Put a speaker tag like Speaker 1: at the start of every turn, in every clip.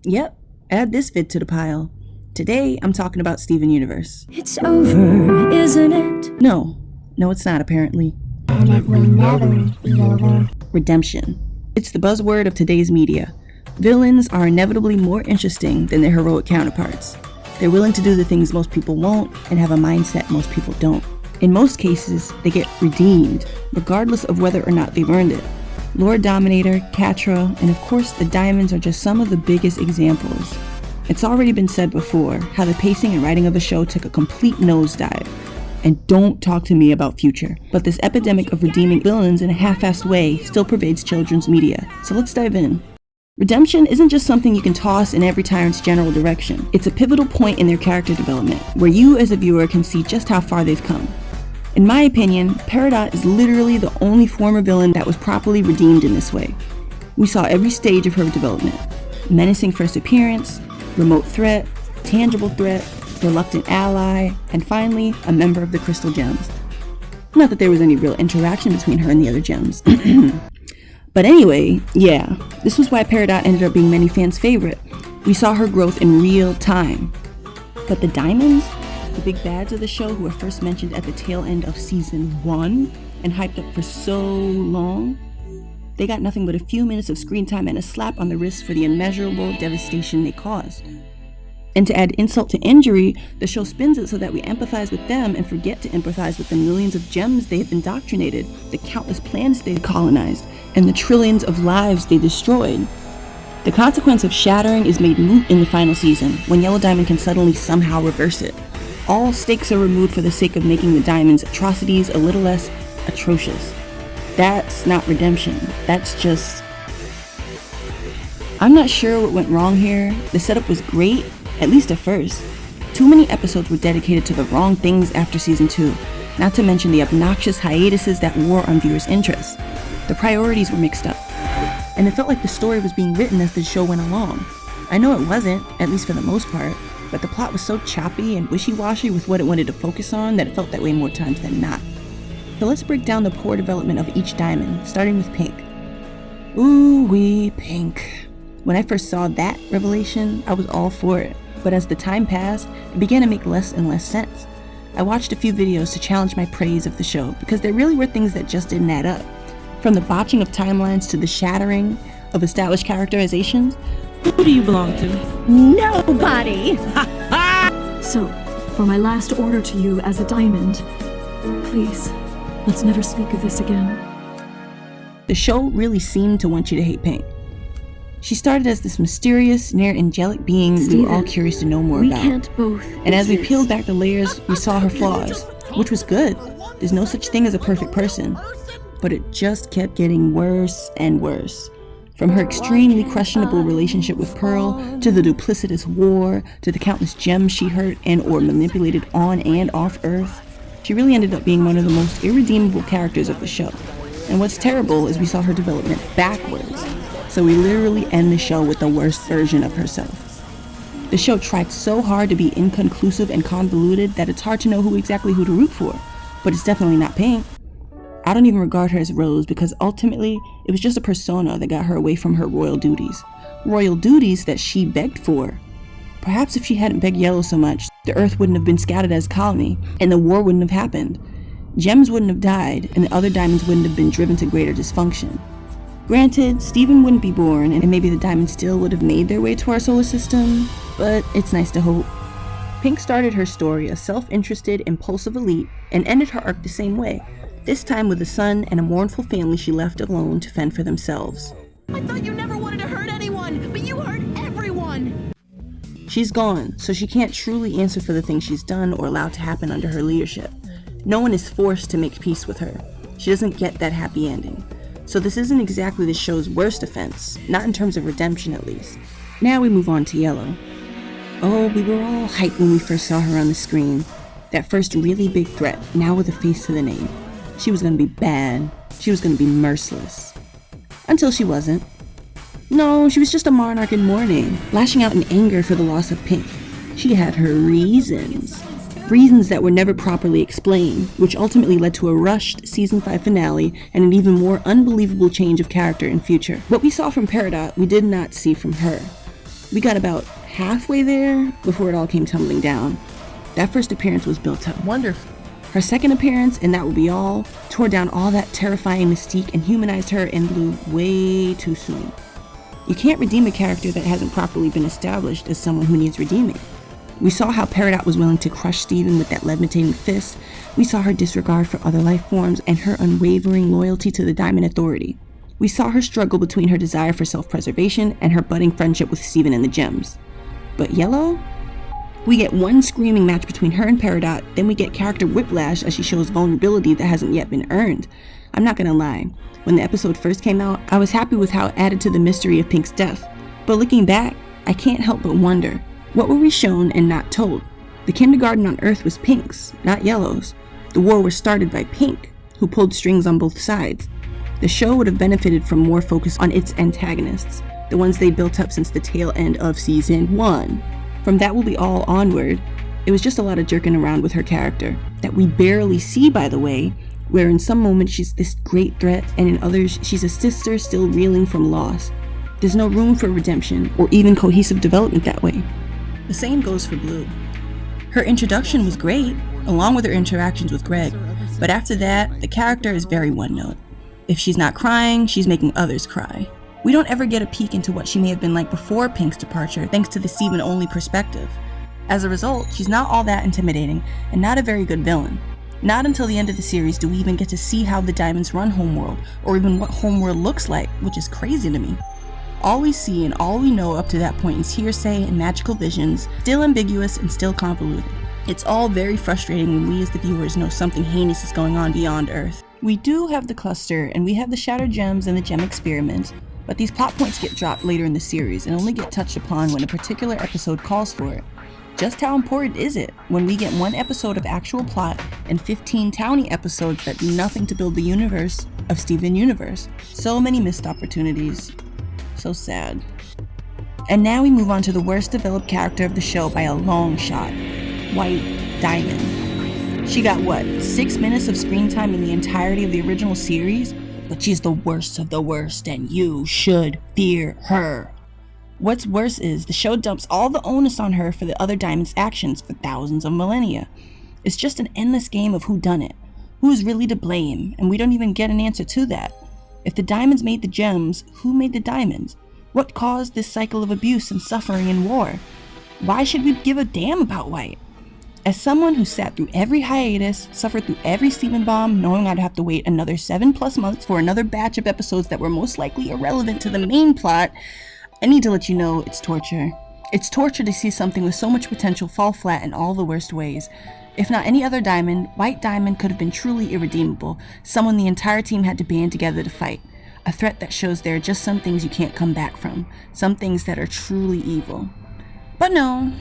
Speaker 1: Yep, add this vid to the pile. Today, I'm talking about Steven Universe.
Speaker 2: It's over, isn't it?
Speaker 1: No, it's not apparently.
Speaker 3: And it will never be over.
Speaker 1: Redemption. It's the buzzword of today's media. Villains are inevitably more interesting than their heroic counterparts. They're willing to do the things most people won't and have a mindset most people don't. In most cases, they get redeemed, regardless of whether or not they've earned it. Lord Dominator, Catra, and of course the Diamonds are just some of the biggest examples. It's already been said before how the pacing and writing of the show took a complete nosedive. And don't talk to me about Future. But this epidemic of redeeming villains in a half-assed way still pervades children's media. So let's dive in. Redemption isn't just something you can toss in every tyrant's general direction. It's a pivotal point in their character development, where you as a viewer can see just how far they've come. In my opinion, Peridot is literally the only former villain that was properly redeemed in this way. We saw every stage of her development. Menacing first appearance, remote threat, tangible threat, reluctant ally, and finally, a member of the Crystal Gems. Not that there was any real interaction between her and the other gems. But anyway, yeah, this was why Peridot ended up being many fans' favorite. We saw her growth in real time. But the Diamonds, the big bads of the show who were first mentioned at the tail end of season 1 and hyped up for so long, they got nothing but a few minutes of screen time and a slap on the wrist for the immeasurable devastation they caused. And to add insult to injury, the show spins it so that we empathize with them and forget to empathize with the millions of gems they have indoctrinated, the countless planets they colonized, and the trillions of lives they destroyed. The consequence of shattering is made moot in the final season, when Yellow Diamond can suddenly somehow reverse it. All stakes are removed for the sake of making the Diamond's atrocities a little less atrocious. That's not redemption, that's just... I'm not sure what went wrong here. The setup was great, at least at first. Too many episodes were dedicated to the wrong things after season 2, not to mention the obnoxious hiatuses that wore on viewers' interest. The priorities were mixed up, and it felt like the story was being written as the show went along. I know it wasn't, at least for the most part, but the plot was so choppy and wishy-washy with what it wanted to focus on that it felt that way more times than not. So let's break down the poor development of each diamond, starting with Pink. Ooh-wee, Pink. When I first saw that revelation, I was all for it, but as the time passed, it began to make less and less sense. I watched a few videos to challenge my praise of the show, because there really were things that just didn't add up. From the botching of timelines to the shattering of established characterizations.
Speaker 4: Who do you belong to?
Speaker 2: Nobody!
Speaker 5: So, for my last order to you as a diamond, please, let's never speak of this again.
Speaker 1: The show really seemed to want you to hate Pink. She started as this mysterious, near angelic being we were all curious to know more about.
Speaker 5: Can't both
Speaker 1: and as we peeled back the layers, we saw her flaws, which was good. There's no such thing as a perfect person. But it just kept getting worse and worse. From her extremely questionable relationship with Pearl, to the duplicitous war, to the countless gems she hurt and or manipulated on and off Earth, she really ended up being one of the most irredeemable characters of the show. And what's terrible is we saw her development backwards. So we literally end the show with the worst version of herself. The show tried so hard to be inconclusive and convoluted that it's hard to know who to root for. But it's definitely not Pink. I don't even regard her as Rose because ultimately it was just a persona that got her away from her royal duties. Royal duties that she begged for. Perhaps if she hadn't begged Yellow so much, the Earth wouldn't have been scattered as a colony, and the war wouldn't have happened. Gems wouldn't have died, and the other diamonds wouldn't have been driven to greater dysfunction. Granted, Steven wouldn't be born, and maybe the diamonds still would have made their way to our solar system, but it's nice to hope. Pink started her story a self-interested, impulsive elite, and ended her arc the same way. This time with a son and a mournful family she left alone to fend for themselves.
Speaker 4: I thought you never wanted to hurt anyone, but you hurt everyone!
Speaker 1: She's gone, so she can't truly answer for the things she's done or allowed to happen under her leadership. No one is forced to make peace with her. She doesn't get that happy ending. So this isn't exactly the show's worst offense, not in terms of redemption at least. Now we move on to Yellow. Oh, we were all hyped when we first saw her on the screen. That first really big threat, now with a face to the name. She was gonna be bad. She was gonna be merciless. Until she wasn't. No, she was just a monarch in mourning, lashing out in anger for the loss of Pink. She had her reasons. Reasons that were never properly explained, which ultimately led to a rushed season 5 finale and an even more unbelievable change of character in Future. What we saw from Peridot, we did not see from her. We got about halfway there before it all came tumbling down. That first appearance was built up.
Speaker 6: Wonderful.
Speaker 1: Her second appearance, and that will be all, tore down all that terrifying mystique and humanized her in blue way too soon. You can't redeem a character that hasn't properly been established as someone who needs redeeming. We saw how Peridot was willing to crush Steven with that levitating fist. We saw her disregard for other life forms and her unwavering loyalty to the Diamond Authority. We saw her struggle between her desire for self-preservation and her budding friendship with Steven and the Gems. But Yellow? We get one screaming match between her and Peridot, then we get character whiplash as she shows vulnerability that hasn't yet been earned. I'm not gonna lie, when the episode first came out, I was happy with how it added to the mystery of Pink's death. But looking back, I can't help but wonder, what were we shown and not told? The kindergarten on Earth was Pink's, not Yellow's. The war was started by Pink, who pulled strings on both sides. The show would have benefited from more focus on its antagonists, the ones they built up since the tail end of season 1. From That Will Be All onward, it was just a lot of jerking around with her character, that we barely see, by the way, where in some moments she's this great threat and in others she's a sister still reeling from loss. There's no room for redemption or even cohesive development that way. The same goes for Blue. Her introduction was great, along with her interactions with Greg, but after that, the character is very one-note. If she's not crying, she's making others cry. We don't ever get a peek into what she may have been like before Pink's departure, thanks to the Steven-only perspective. As a result, she's not all that intimidating, and not a very good villain. Not until the end of the series do we even get to see how the Diamonds run Homeworld, or even what Homeworld looks like, which is crazy to me. All we see and all we know up to that point is hearsay and magical visions, still ambiguous and still convoluted. It's all very frustrating when we as the viewers know something heinous is going on beyond Earth. We do have the cluster, and we have the Shattered Gems and the Gem Experiments, but these plot points get dropped later in the series and only get touched upon when a particular episode calls for it. Just how important is it when we get one episode of actual plot and 15 towny episodes that do nothing to build the universe of Steven Universe? So many missed opportunities. So sad. And now we move on to the worst developed character of the show by a long shot, White Diamond. She got 6 minutes of screen time in the entirety of the original series? But she's the worst of the worst, and you should fear her. What's worse is the show dumps all the onus on her for the other Diamond's actions for thousands of millennia. It's just an endless game of whodunit. Who's really to blame? And we don't even get an answer to that. If the Diamonds made the Gems, who made the Diamonds? What caused this cycle of abuse and suffering and war? Why should we give a damn about White? As someone who sat through every hiatus, suffered through every Steven bomb, knowing I'd have to wait another 7+ months for another batch of episodes that were most likely irrelevant to the main plot, I need to let you know it's torture. It's torture to see something with so much potential fall flat in all the worst ways. If not any other Diamond, White Diamond could have been truly irredeemable, someone the entire team had to band together to fight. A threat that shows there are just some things you can't come back from, some things that are truly evil. But no.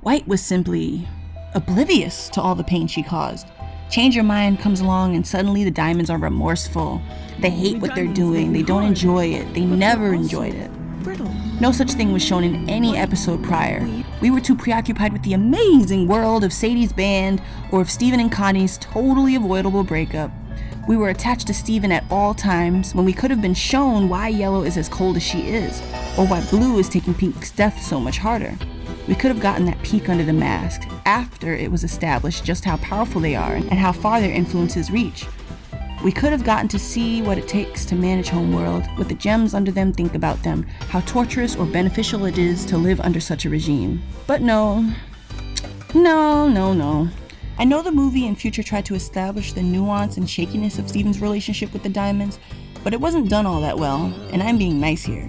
Speaker 1: White was simply oblivious to all the pain she caused. Change Your Mind comes along and suddenly the Diamonds are remorseful. They hate what they're doing, they don't enjoy it, they never enjoyed it. No such thing was shown in any episode prior. We were too preoccupied with the amazing world of Sadie's band or of Steven and Connie's totally avoidable breakup. We were attached to Steven at all times when we could have been shown why Yellow is as cold as she is, or why Blue is taking Pink's death so much harder. We could have gotten that peek under the mask after it was established just how powerful they are and how far their influences reach. We could have gotten to see what it takes to manage Homeworld, what the Gems under them think about them, how torturous or beneficial it is to live under such a regime. But no. I know the movie and future tried to establish the nuance and shakiness of Steven's relationship with the Diamonds, but it wasn't done all that well, and I'm being nice here.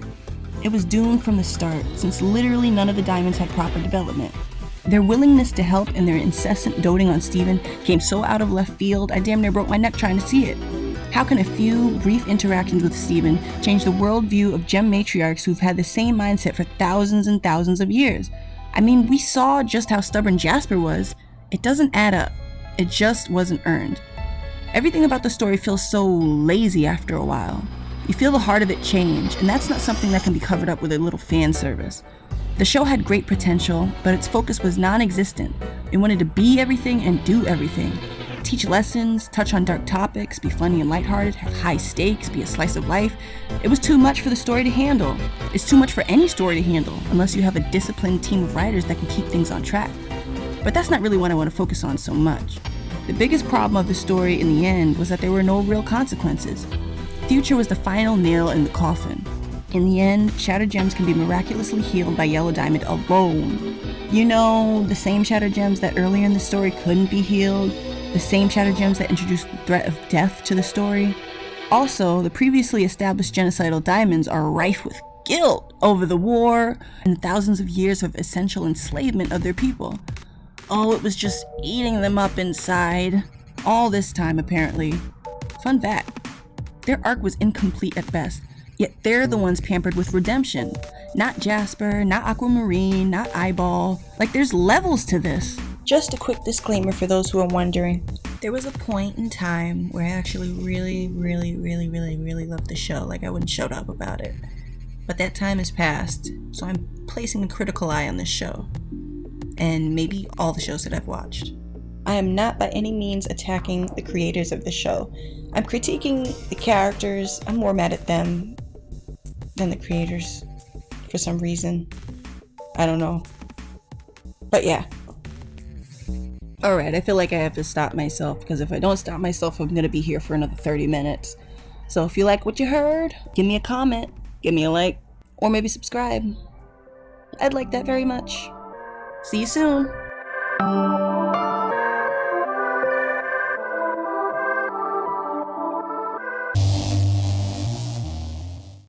Speaker 1: It was doomed from the start, since literally none of the Diamonds had proper development. Their willingness to help and their incessant doting on Steven came so out of left field, I damn near broke my neck trying to see it. How can a few brief interactions with Steven change the worldview of Gem matriarchs who've had the same mindset for thousands and thousands of years? I mean, we saw just how stubborn Jasper was. It doesn't add up. It just wasn't earned. Everything about the story feels so lazy after a while. You feel the heart of it change, and that's not something that can be covered up with a little fan service. The show had great potential, but its focus was non-existent. It wanted to be everything and do everything. teach lessons, touch on dark topics, be funny and lighthearted, have high stakes, be a slice of life. It was too much for the story to handle. It's too much for any story to handle, unless you have a disciplined team of writers that can keep things on track. But that's not really what I want to focus on so much. The biggest problem of the story in the end was that there were no real consequences. Future was the final nail in the coffin. In the end, Shattered Gems can be miraculously healed by Yellow Diamond alone. You know, the same Shattered Gems that earlier in the story couldn't be healed, the same Shattered Gems that introduced the threat of death to the story. Also, the previously established genocidal diamonds are rife with guilt over the war and thousands of years of essential enslavement of their people. Oh, it was just eating them up inside. All this time, apparently. Fun fact, their arc was incomplete at best. Yet they're the ones pampered with redemption. Not Jasper, not Aquamarine, not Eyeball. Like, there's levels to this. Just a quick disclaimer for those who are wondering. There was a point in time where I actually really loved the show. Like, I wouldn't shut up about it. But that time has passed, so I'm placing a critical eye on this show. And maybe all the shows that I've watched. I am not by any means attacking the creators of the show. I'm critiquing the characters. I'm more mad at them than the creators for some reason. I don't know. But yeah. Alright, I feel like I have to stop myself, because if I don't stop myself, I'm gonna be here for another 30 minutes. So if you like what you heard, give me a comment, give me a like, or maybe subscribe. I'd like that very much. See you soon.